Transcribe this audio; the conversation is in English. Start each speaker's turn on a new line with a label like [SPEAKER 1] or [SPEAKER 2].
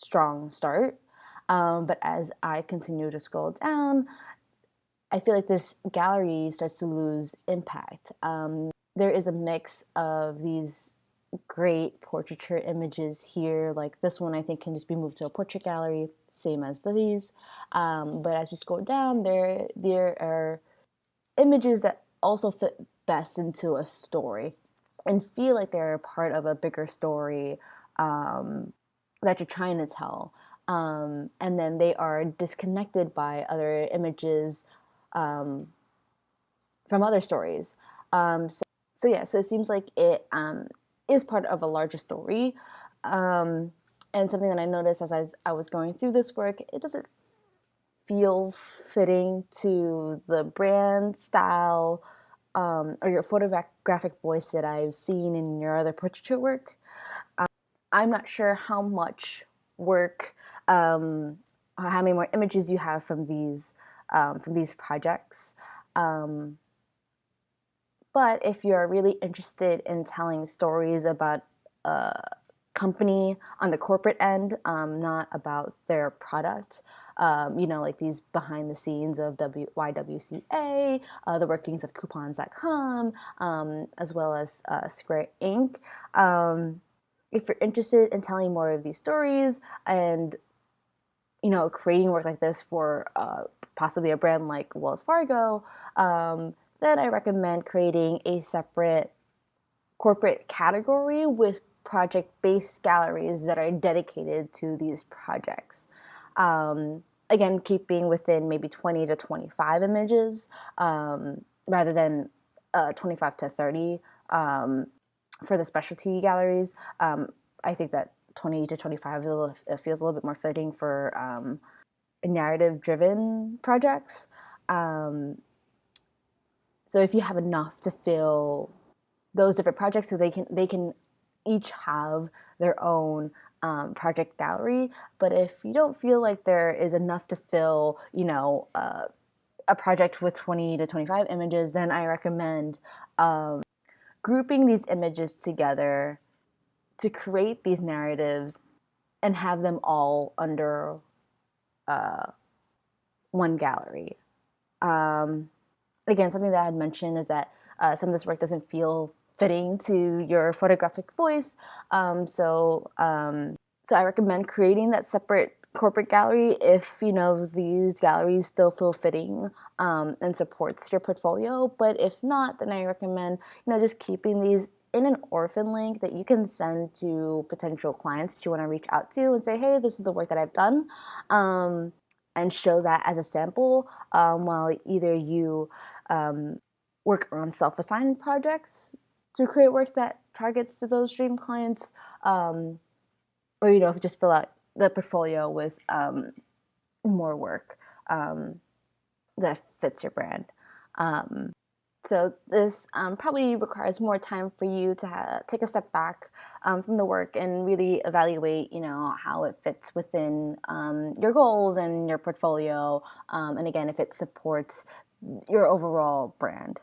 [SPEAKER 1] strong start. But as I continue to scroll down, I feel like this gallery starts to lose impact. There is a mix of these great portraiture images here. Like this one, I think can just be moved to a portrait gallery, same as these. But as we scroll down, there are images that also fit best into a story and feel like they're part of a bigger story that you're trying to tell. And then they are disconnected by other images from other stories. So yeah, so it seems like it is part of a larger story. And something that I noticed as I was going through this work, it doesn't feel fitting to the brand style or your photographic voice that I've seen in your other portraiture work. I'm not sure how much work, or how many more images you have from these projects. But if you're really interested in telling stories about a company on the corporate end, not about their product, like these behind the scenes of YWCA, the workings of coupons.com, as well as Square Inc. If you're interested in telling more of these stories and creating work like this for possibly a brand like Wells Fargo, then I recommend creating a separate corporate category with project-based galleries that are dedicated to these projects. Again, keeping within maybe 20 to 25 images rather than 25 to 30 for the specialty galleries. I think that 20 to 25 it feels a little bit more fitting for narrative-driven projects. So if you have enough to fill those different projects, so they can each have their own project gallery. But if you don't feel like there is enough to fill, a project with 20 to 25 images, then I recommend grouping these images together to create these narratives and have them all under one gallery. Again, something that I had mentioned is that some of this work doesn't feel fitting to your photographic voice. So I recommend creating that separate corporate gallery if these galleries still feel fitting and supports your portfolio. But if not, then I recommend just keeping these in an orphan link that you can send to potential clients that you want to reach out to and say, hey, this is the work that I've done, and show that as a sample while either you work on self-assigned projects to create work that targets to those dream clients, or just fill out the portfolio with more work that fits your brand. So this probably requires more time for you to take a step back from the work and really evaluate, how it fits within your goals and your portfolio, and again, if it supports your overall brand.